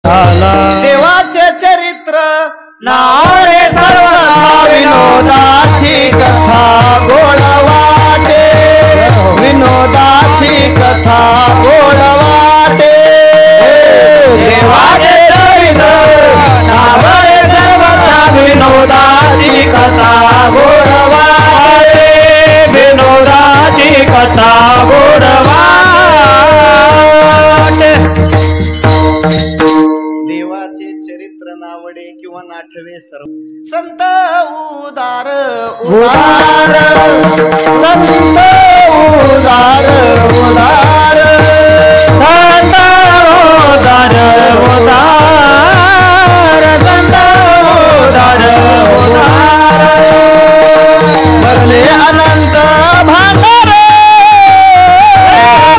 झाला देवाचे चरित्र नावे सर्वथा विनोदाची कथा गोड वाटे विनोदाची कथा गोड वाटे देवाचे चरित्र नावे सर्वथा विनोदाची कथा गोड वाटे विनोदाची कथा गोड वाटे देवाचे चरित्र नावडे किंवा नाठवे सर्व संत उदार उदार संत उदार उदार संत उदार उदार संत उदार उदार भरले अनंत भांडारे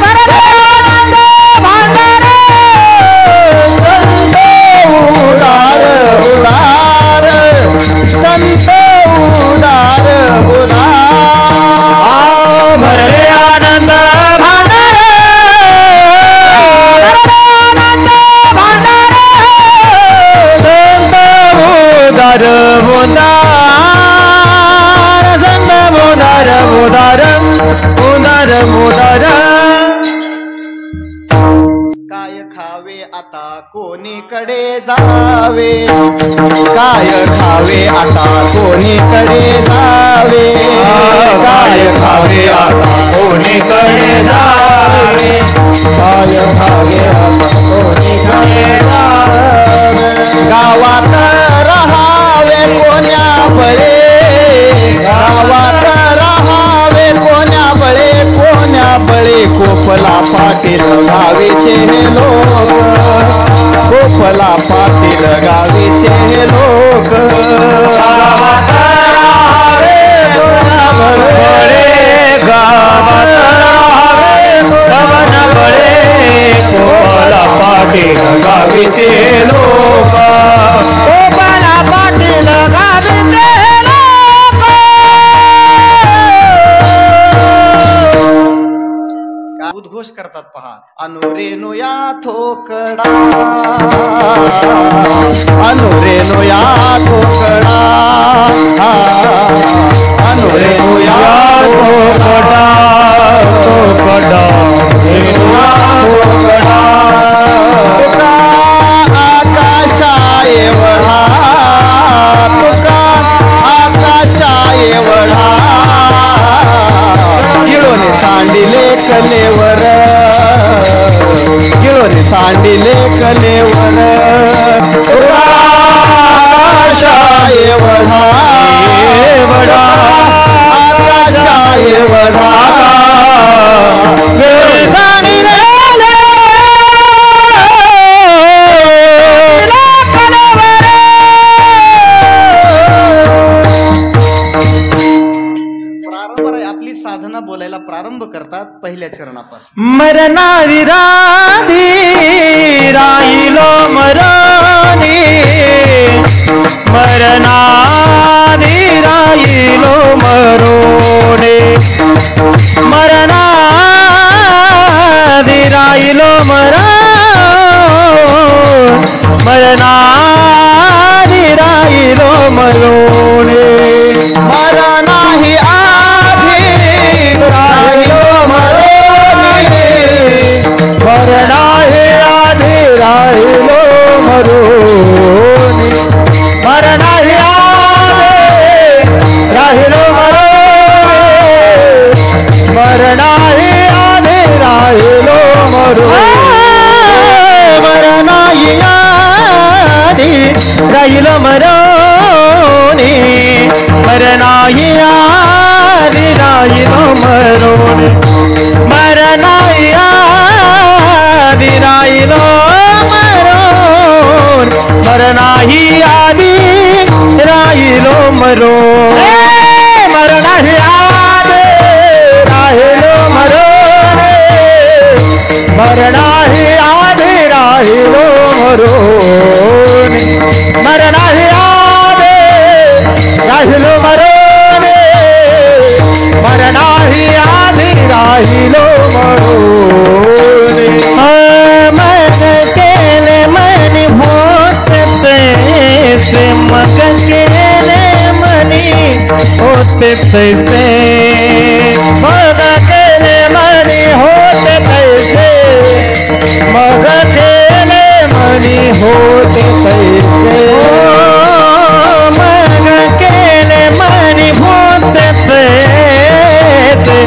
भरले आनंद भांडारे संत उदार उदार संत उदार उदार भरले आनंद भांडारे भरले आनंद भांडारे संत उदार उदार संत उदार उदार उदार उदार काय खावे आता कोणीकडे जावे काय खावे आता कोणीकडे जावे काय खावे आता कोणीकडे जावे काय खावे आता कोणीकडे जावे गावात रहावे कोण्या बळे गावात रहावे कोण्या बळे कोपला पाटील गावीचे हे लोक कोपला पाटील गावीचे हे लोक गावात राहावे कोण्या बळे गावात राहावे गवन बळे कोपला पाटील गावीचे लोक कोपला पाटील गावीचे उद्घोष करतात पहा अनुरेनो या थोकडा अनुरेनो या थोकडा अनुरेनो या थोकडा थोकडा थोकडा तुका आकाशा एवढा तुका आकाशा एवढा गिळोने सांडिले कलेवर गिळोने सांडिले कलेवर तुका आकाशा एवढा एवढा आकाशा एवढा आपली साधना बोलायला प्रारंभ करतात पहिल्या चरणापासून मरणारी राधी राहिलो मरणी मरणारी राहिलो मरोडे मरणारी राहिलो मरणारी राहिलो मरोडे मरणाही राहिलो मरोनी मरणाही आधी राहिलो मरोनी मरणाही आधी राहिलो मरोनी मरणाही आधी राहिलो मरोनी मरणाही आधी राहिलो मरोनी मरणाही आधी राहिलो मरोनी मरणाही आधी राहिलो मरोन मरणाही आधी राहिलो मरोन मरणाही आधी राहिलो मरोन मरणाही आधी राहिलो मरोन मरणाही आधी राहिलो मरोन मरणाही आधी राहिलो मरोन मन केले मन होते तैसे मग केले मनी होते तैसे मग केले मनी होते तैसे मग केले मनी होते तैसे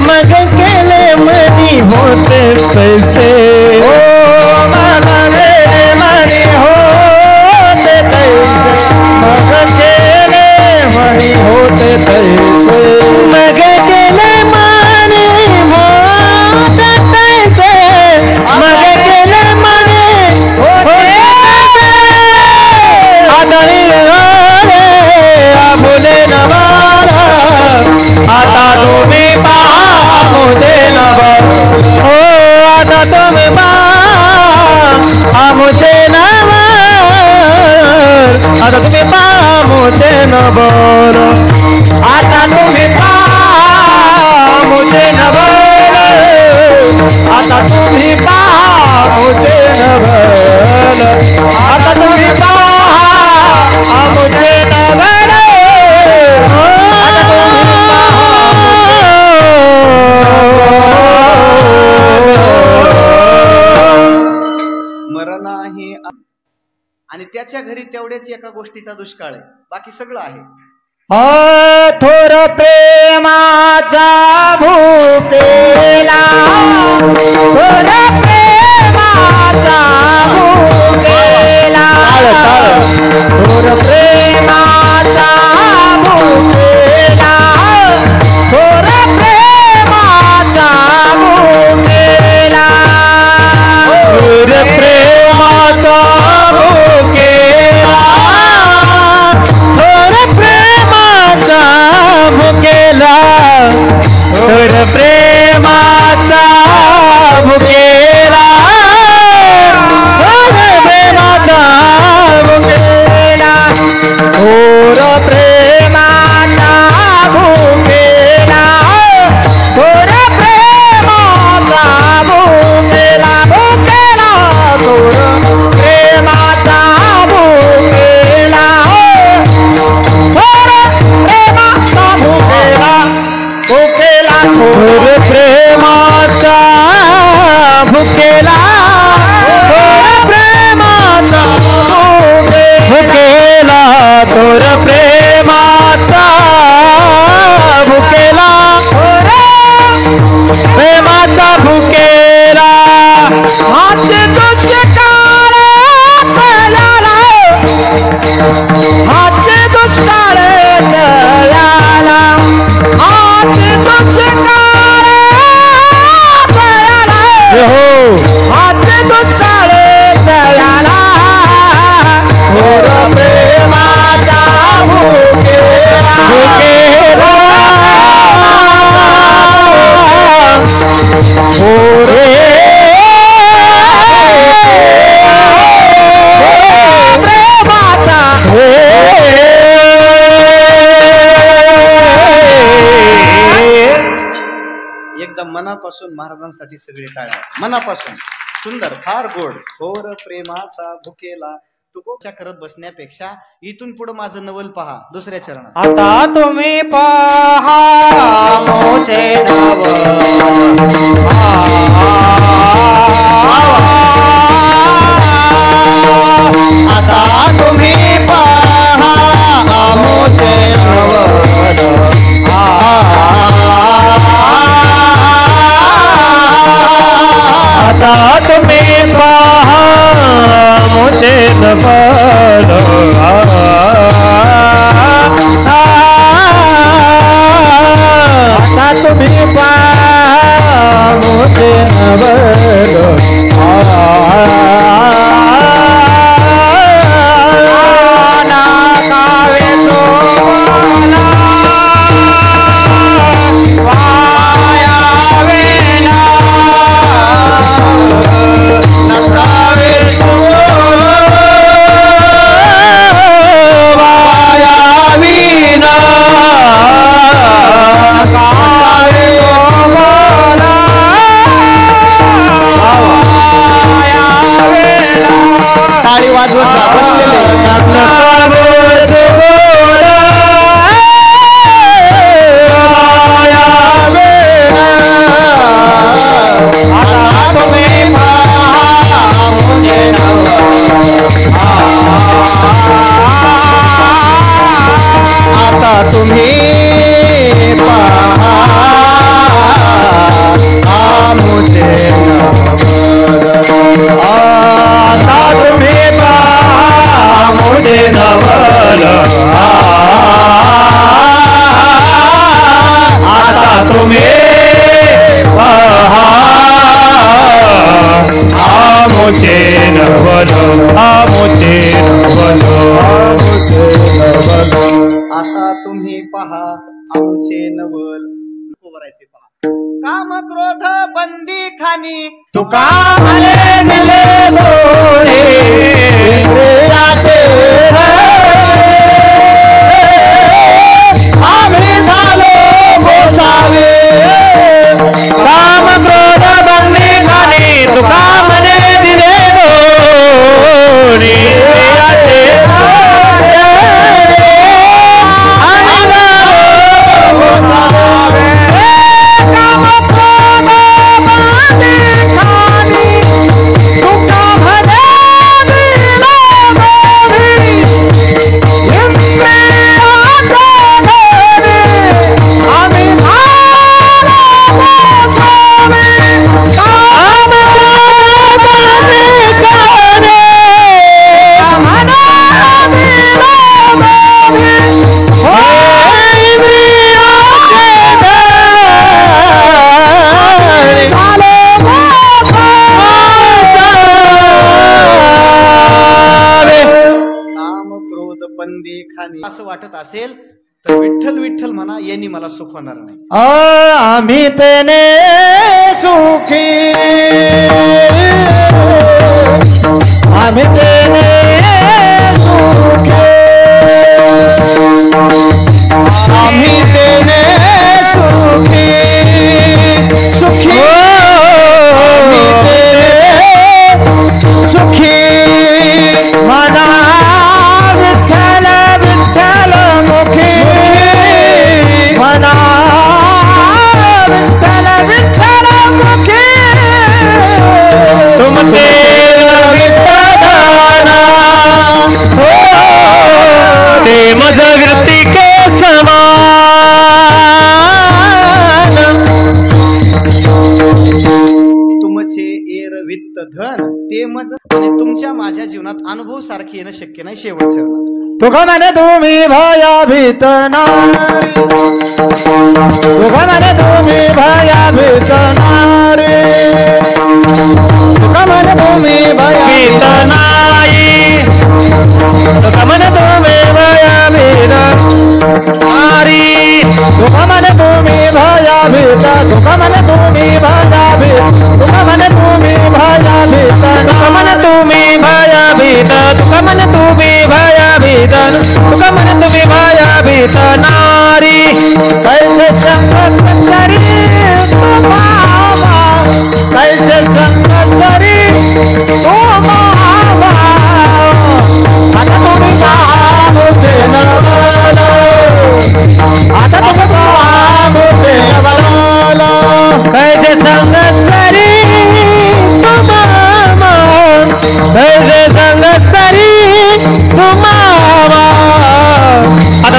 मग केले मनी होते तैसे मग केले मनी होते तैसे मग केले मनी होते तैसे मग केले मनी होते तैसे मग केले मनी होते आदळी रे आबुले नवारा आता तुम्ही पहा मुझे नवर हो आता तुम्ही पहा मुझे नवर आता तुम्ही पहा मुझे नवर आता तुम्ही पहा मुझे नवर आता तुम्ही पहा मुझे नवर आता तुम्ही पहा मुझे नवर मरण आहे आणि त्याच्या घरी तेवढ्याच एका गोष्टीचा दुष्काळ आहे, बाकी सगळं आहे. थोर प्रेमाचा भूकेला थोर प्रेमाचा भूकेला थोर प्रेमाचा भूकेला थोर प्रेमाचा भूकेला थोर प्रेमाचा भूकेला थोर प्रेमाचा भुकेला थोर प्रेमाचा भुकेला थोर प्रेमाचा भुकेला थोर प्रेमाचा भुकेला थोर प्रेमाचा भुकेला भुकेला थोर प्रेमाचा भुकेला थोर प्रेमाचा भुकेला भुकेला थोर प्रेमाचा भुकेला थोर प्रेमाचा भुकेला थोर प्रेमाचा भुकेला थोर प्रेमाचा भुकेला हात दुष्काळ तळाला हात दुष्काळ तळाला हात दुष्काळ तळाला हात दुष्काळ तळाला थोर प्रेमाचा भुकेला भुकेला थोर प्रेमाचा एकदम मनापासून महाराजांसाठी सगळे टाळ्या, मनापासून. सुंदर, फार गोड. थोर प्रेमाचा भुकेला. तू कोणत्या करत बसण्यापेक्षा इथून पुढे माझं नवल पहा दुसऱ्या चरणात. आता तुम्ही पहा मोठे नवल आता तुम्ही पहा मोठे नवल आता तुम्ही पहा मोठे नवल आता तुम्ही पहा मोठे नवल आमुचे नवलो आमुचे नवलो आता तुम्ही पहा आमुचे नवल नको भरायचे पहा काम क्रोध बंदी खानी तुका म्हणे दिले दोरे इंद्रियाचे आम्ही झालो गोसावे काम क्रोध बंदी खानी तुका म्हणे दिले दोरे इंद्रियाचे आम्ही झालो गोसावे बंदी खानी असं वाटत असेल तर विठ्ठल विठ्ठल म्हणा यांनी मला सुख होणार नाही आम्ही तेने सुखी आम्ही तेने सुखी आम्ही तेने सुखी सुखी आम्ही तेने सुखी मना विठ्ठल विठ्ठल मुखी मना विठ्ठल विठ्ठल मुखी तुमचे विठ्ठलाना हो ते मज वृत्ती के समान तुमचे एर वित्त धन ते मज आणि तुमच्या माझ्या जीवनात अनुभव सारखे येणं शक्य नाही शेवट चरणात तुका म्हणे तुम्ही भयाभीत नारी तुका म्हणे तुम्ही भयाभीत नारी तुका म्हणे तुम्ही भयभीत नाही तुका म्हणे तुम्ही भयभीत नारी तुका म्हणे तुम्ही भयभीत तुका म्हणे तुम्ही भयभीत तुका म्हणे तुम्ही भयभीत तुका म्हणे तुम्ही भयभीत तुका म्हणे तुम्ही भयभीत तुका म्हणे तुम्ही भयभीत नारी कैसे संगत करी तुम्हावा कैसे संगत करी तुम्हावा आता तुम्ही मुझे नवलो आता तुम्ही मुझे नवलो कैसे संगत करी तुम्हावा कैसे संगत करी तुम्हावा आता